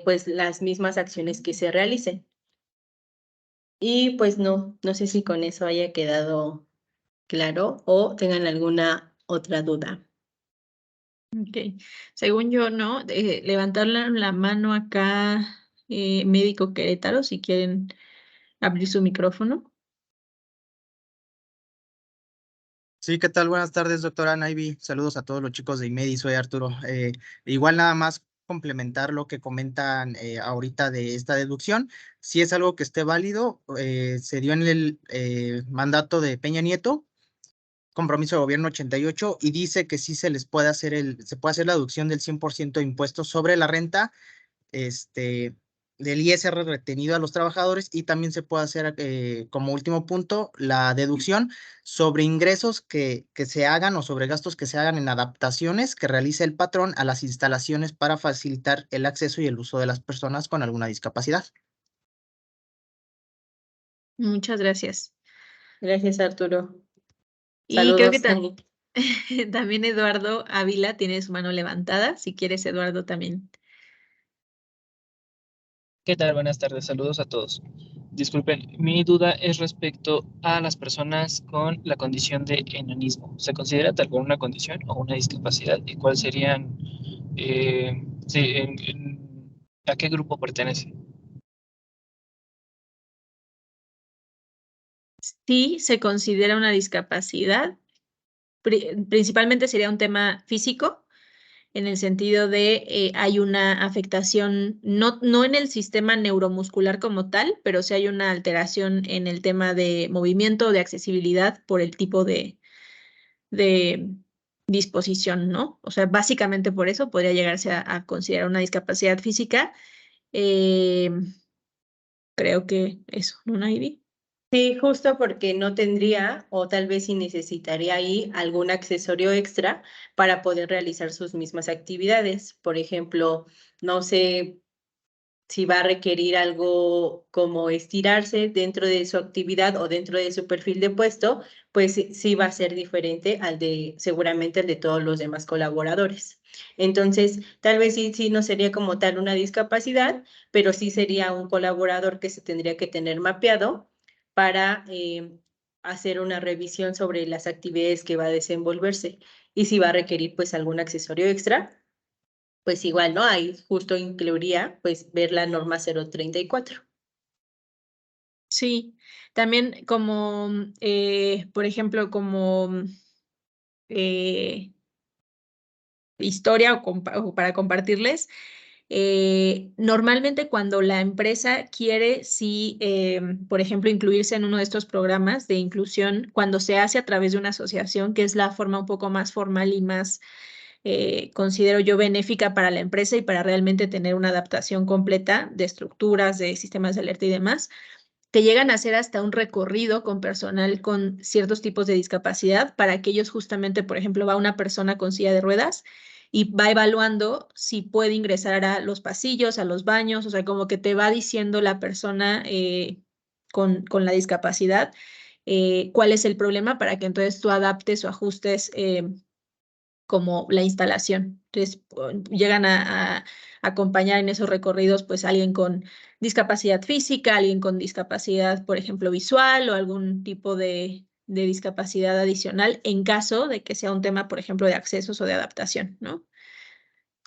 pues las mismas acciones que se realicen. Y pues no sé si con eso haya quedado claro o tengan alguna otra duda. Ok, según yo, ¿no? Levantar la mano acá, médico Querétaro, si quieren abrir su micrófono. Sí, ¿qué tal? Buenas tardes, doctora Naivi. Saludos a todos los chicos de IMEDI, soy Arturo. Igual nada más complementar lo que comentan ahorita de esta deducción. Si es algo que esté válido, se dio en el mandato de Peña Nieto, compromiso de gobierno 88, y dice que sí se les puede hacer se puede hacer la deducción del 100% de impuestos sobre la renta, del ISR retenido a los trabajadores, y también se puede hacer como último punto la deducción sobre ingresos que se hagan o sobre gastos que se hagan en adaptaciones que realice el patrón a las instalaciones para facilitar el acceso y el uso de las personas con alguna discapacidad. Muchas gracias. Gracias, Arturo. Y creo que Saludos, Dani. también Eduardo Ávila tiene su mano levantada. Si quieres, Eduardo, también. ¿Qué tal? Buenas tardes, saludos a todos. Disculpen, mi duda es respecto a las personas con la condición de enanismo. ¿Se considera tal cual una condición o una discapacidad? ¿Y cuál serían, a qué grupo pertenece? Sí, se considera una discapacidad. Principalmente sería un tema físico, en el sentido de hay una afectación, no en el sistema neuromuscular como tal, pero sí hay una alteración en el tema de movimiento o de accesibilidad por el tipo de disposición, ¿no? O sea, básicamente por eso podría llegarse a considerar una discapacidad física. Eh, Creo que eso, ¿no, Naivi? Sí, justo porque no tendría o tal vez sí necesitaría ahí algún accesorio extra para poder realizar sus mismas actividades. Por ejemplo, no sé si va a requerir algo como estirarse dentro de su actividad o dentro de su perfil de puesto, pues sí va a ser diferente al de seguramente el de todos los demás colaboradores. Entonces, tal vez sí no sería como tal una discapacidad, pero sí sería un colaborador que se tendría que tener mapeado para hacer una revisión sobre las actividades que va a desenvolverse y si va a requerir pues algún accesorio extra, pues igual, ¿no? Ahí justo incluiría pues ver la norma 034. Sí, también como, por ejemplo, como eh, historia o para compartirles. Normalmente cuando la empresa quiere, sí, por ejemplo, incluirse en uno de estos programas de inclusión, cuando se hace a través de una asociación, que es la forma un poco más formal y más, considero yo, benéfica para la empresa y para realmente tener una adaptación completa de estructuras, de sistemas de alerta y demás, te llegan a hacer hasta un recorrido con personal con ciertos tipos de discapacidad para que ellos justamente, por ejemplo, va una persona con silla de ruedas y va evaluando si puede ingresar a los pasillos, a los baños, o sea, como que te va diciendo la persona con la discapacidad cuál es el problema para que entonces tú adaptes o ajustes como la instalación. Entonces, llegan a acompañar en esos recorridos, pues alguien con discapacidad física, alguien con discapacidad, por ejemplo, visual o algún tipo de discapacidad adicional en caso de que sea un tema, por ejemplo, de accesos o de adaptación, ¿no?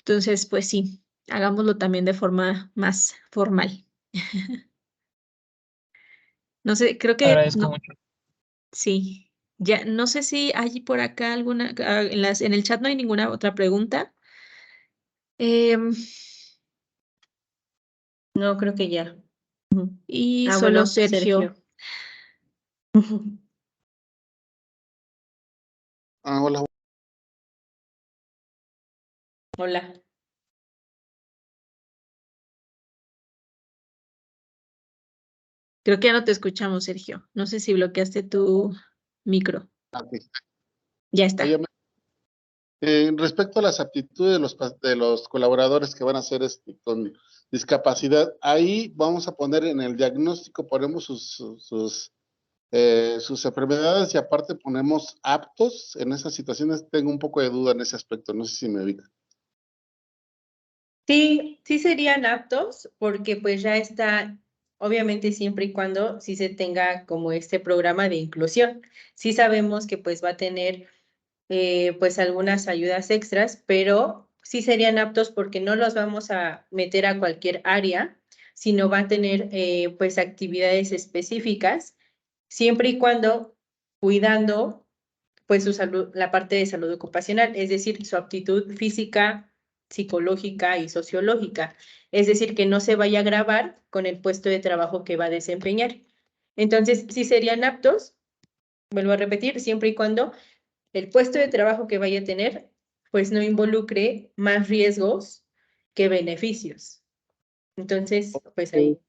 Entonces, pues sí, hagámoslo también de forma más formal. No sé, creo que Agradezco no, mucho. sí. Ya, no sé si hay por acá alguna, en el chat no hay ninguna otra pregunta. Em, No, creo que ya. y Ah, solo bueno, Sergio. Hola, Hola. Creo que ya no te escuchamos, Sergio. No sé si bloqueaste tu micro. ok. Ya Oye, está. Respecto a las aptitudes de los colaboradores que van a hacer con discapacidad, ahí vamos a poner en el diagnóstico, ponemos sus enfermedades y aparte ponemos aptos en esas situaciones. Tengo un poco de duda en ese aspecto, no sé si me ubica. Sí, sí serían aptos porque pues ya está, obviamente siempre y cuando sí se tenga como este programa de inclusión. Sí sabemos que pues va a tener pues algunas ayudas extras, pero sí serían aptos porque no los vamos a meter a cualquier área, sino va a tener pues actividades específicas, siempre y cuando cuidando pues su salud, la parte de salud ocupacional, es decir, su aptitud física, psicológica y sociológica, es decir, que no se vaya a agravar con el puesto de trabajo que va a desempeñar. Entonces, sí serían aptos, vuelvo a repetir, siempre y cuando el puesto de trabajo que vaya a tener, pues no involucre más riesgos que beneficios. Entonces, pues ahí.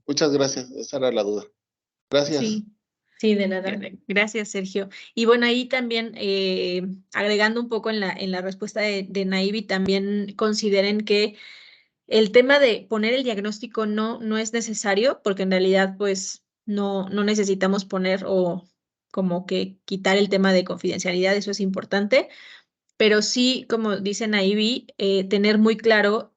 Muchas gracias, esa era la duda. Gracias. Sí, sí, de nada. Gracias, Sergio. Y bueno, ahí también, agregando un poco en la respuesta de Naivi, también consideren que el tema de poner el diagnóstico no es necesario, porque en realidad, pues, no necesitamos poner o como que quitar el tema de confidencialidad, eso es importante, pero sí, como dice Naivi, tener muy claro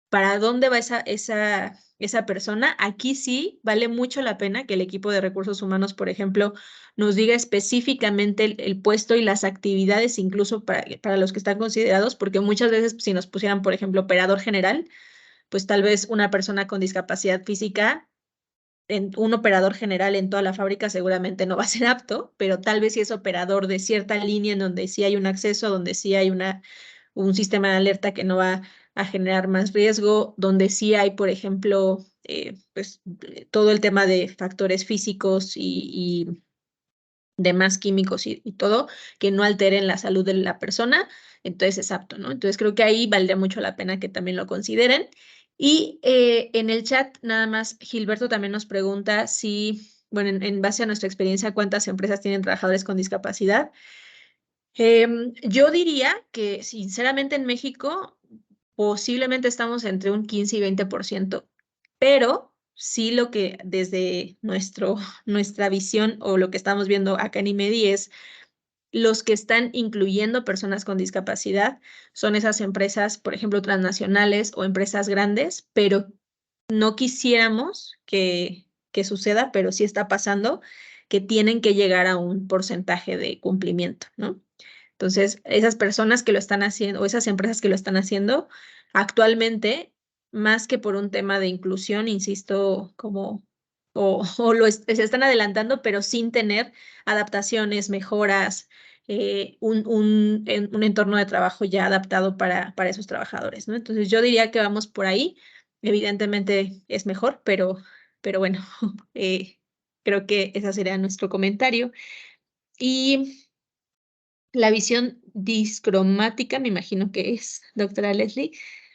para dónde va esa persona. Aquí sí vale mucho la pena que el equipo de recursos humanos, por ejemplo, nos diga específicamente el puesto y las actividades, incluso para los que están considerados, porque muchas veces si nos pusieran, por ejemplo, operador general, pues tal vez una persona con discapacidad física, un operador general en toda la fábrica seguramente no va a ser apto, pero tal vez si es operador de cierta línea en donde sí hay un acceso, donde sí hay un sistema de alerta que no va a generar más riesgo, donde sí hay, por ejemplo, pues todo el tema de factores físicos y demás químicos y todo, que no alteren la salud de la persona, entonces es apto, ¿no? Entonces creo que ahí valdría mucho la pena que también lo consideren. Y en el chat, nada más, Gilberto también nos pregunta si, bueno, en base a nuestra experiencia, ¿cuántas empresas tienen trabajadores con discapacidad? Yo diría que sinceramente en México posiblemente estamos entre un 15 y 20%, pero sí lo que desde nuestra visión o lo que estamos viendo acá en IMEDI es los que están incluyendo personas con discapacidad son esas empresas, por ejemplo, transnacionales o empresas grandes, pero no quisiéramos que suceda, pero sí está pasando, que tienen que llegar a un porcentaje de cumplimiento, ¿no? Entonces, esas personas que lo están haciendo o esas empresas que lo están haciendo actualmente, más que por un tema de inclusión, insisto, como se están adelantando, pero sin tener adaptaciones, mejoras, un entorno de trabajo ya adaptado para esos trabajadores, ¿no? Entonces, yo diría que vamos por ahí. Evidentemente es mejor, pero bueno, creo que ese sería nuestro comentario. Y la visión discromática, me imagino que es, doctora Leslie,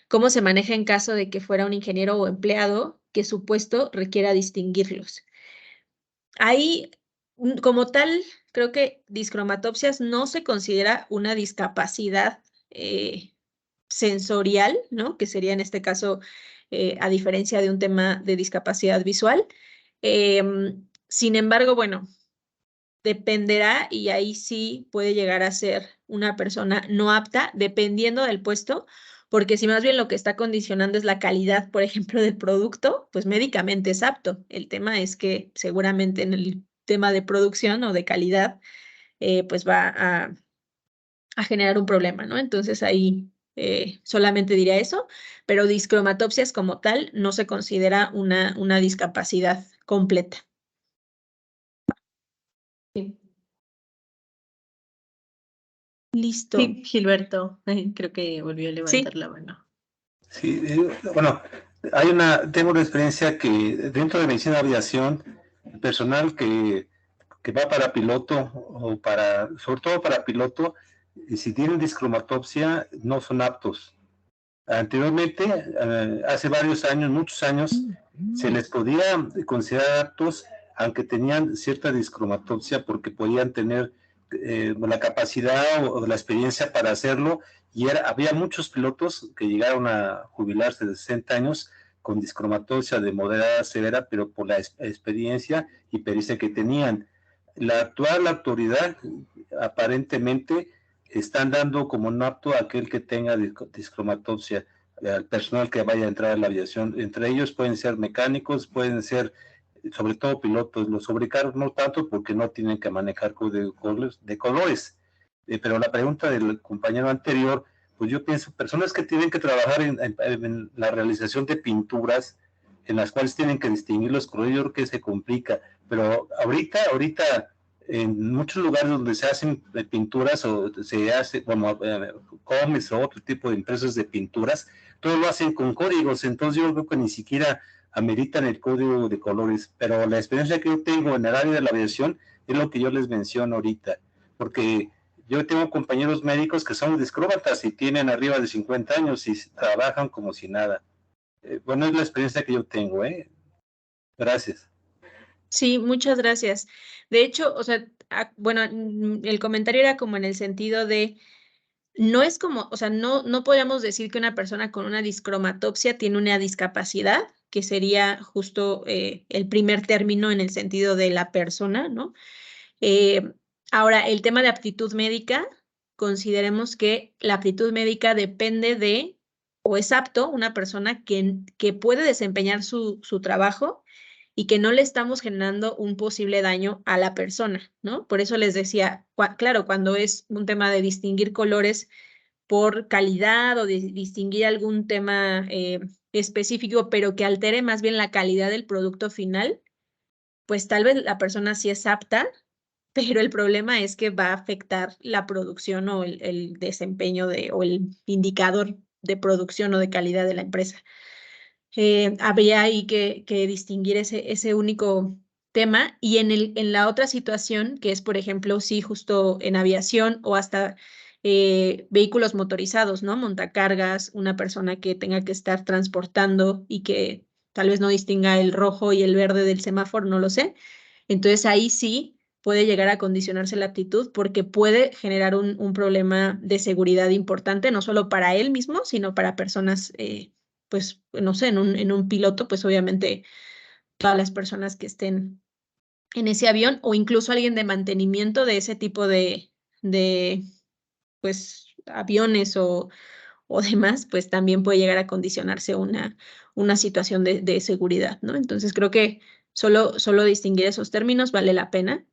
¿cómo se maneja en caso de que fuera un ingeniero o empleado que su puesto requiera distinguirlos? Ahí, como tal, creo que discromatopsias no se considera una discapacidad sensorial, ¿no? Que sería en este caso, a diferencia de un tema de discapacidad visual. Sin embargo, bueno, dependerá y ahí sí puede llegar a ser una persona no apta, dependiendo del puesto, porque si más bien lo que está condicionando es la calidad, por ejemplo, del producto, pues médicamente es apto. El tema es que seguramente en el tema de producción o de calidad, pues va a generar un problema, ¿no? Entonces ahí solamente diría eso, pero discromatopsias como tal no se considera una discapacidad completa. Sí. Listo. Sí, Gilberto, creo que volvió a levantar la mano. Sí, bueno, tengo una experiencia que dentro de medicina de aviación, el personal que va para piloto sobre todo para piloto, si tienen discromatopsia, no son aptos. Anteriormente, hace varios años, muchos años, se les podía considerar aptos, aunque tenían cierta discromatopsia, porque podían tener la capacidad o la experiencia para hacerlo, y había muchos pilotos que llegaron a jubilarse de 60 años con discromatosis de moderada a severa, pero por la experiencia y pericia que tenían. La actual autoridad aparentemente están dando como no apto a aquel que tenga discromatosis, al personal que vaya a entrar a la aviación. Entre ellos pueden ser mecánicos, pueden ser sobre todo pilotos. Los sobrecargos no tanto porque no tienen que manejar códigos de colores. Pero la pregunta del compañero anterior, pues yo pienso, personas que tienen que trabajar en la realización de pinturas, en las cuales tienen que distinguir los colores, yo creo que se complica. Pero ahorita, en muchos lugares donde se hacen pinturas o se hace como cómics o otro tipo de empresas de pinturas, todo lo hacen con códigos, entonces yo creo que ni siquiera ameritan el código de colores, pero la experiencia que yo tengo en el área de la aviación es lo que yo les menciono ahorita, porque yo tengo compañeros médicos que son discrómatas y tienen arriba de 50 años y trabajan como si nada. Bueno, es la experiencia que yo tengo, Gracias. Sí, muchas gracias. De hecho, o sea, bueno, el comentario era como en el sentido de, no es como, o sea, no podríamos decir que una persona con una discromatopsia tiene una discapacidad, que sería justo el primer término en el sentido de la persona, ¿no? Ahora, el tema de aptitud médica, consideremos que la aptitud médica depende de, o es apto una persona que puede desempeñar su trabajo y que no le estamos generando un posible daño a la persona, ¿no? Por eso les decía, claro, cuando es un tema de distinguir colores por calidad o de distinguir algún tema específico, pero que altere más bien la calidad del producto final, pues tal vez la persona sí es apta, pero el problema es que va a afectar la producción o el desempeño o el indicador de producción o de calidad de la empresa. Habría ahí que distinguir ese único tema, y en la otra situación, que es, por ejemplo, sí, justo en aviación o hasta vehículos motorizados, ¿no? Montacargas, una persona que tenga que estar transportando y que tal vez no distinga el rojo y el verde del semáforo, no lo sé. Entonces ahí sí puede llegar a condicionarse la aptitud porque puede generar un problema de seguridad importante, no solo para él mismo, sino para personas, pues, no sé, en un piloto, pues obviamente todas las personas que estén en ese avión o incluso alguien de mantenimiento de ese tipo de pues, aviones o demás, pues también puede llegar a condicionarse una situación de seguridad, ¿no? Entonces creo que solo distinguir esos términos vale la pena.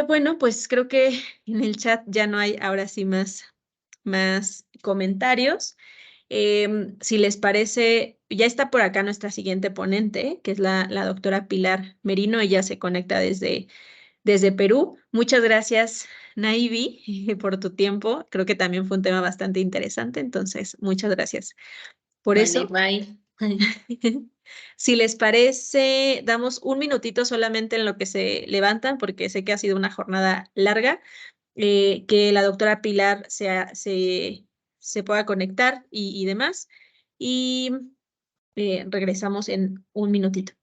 Bueno, pues creo que en el chat ya no hay ahora sí más comentarios. Si les parece, ya está por acá nuestra siguiente ponente, que es la doctora Pilar Merino. Ella se conecta desde Perú. Muchas gracias, Naivi, por tu tiempo. Creo que también fue un tema bastante interesante, entonces muchas gracias por eso. Bye. Si les parece, damos un minutito solamente en lo que se levantan, porque sé que ha sido una jornada larga, que la doctora Pilar se pueda conectar y demás. Y regresamos en un minutito.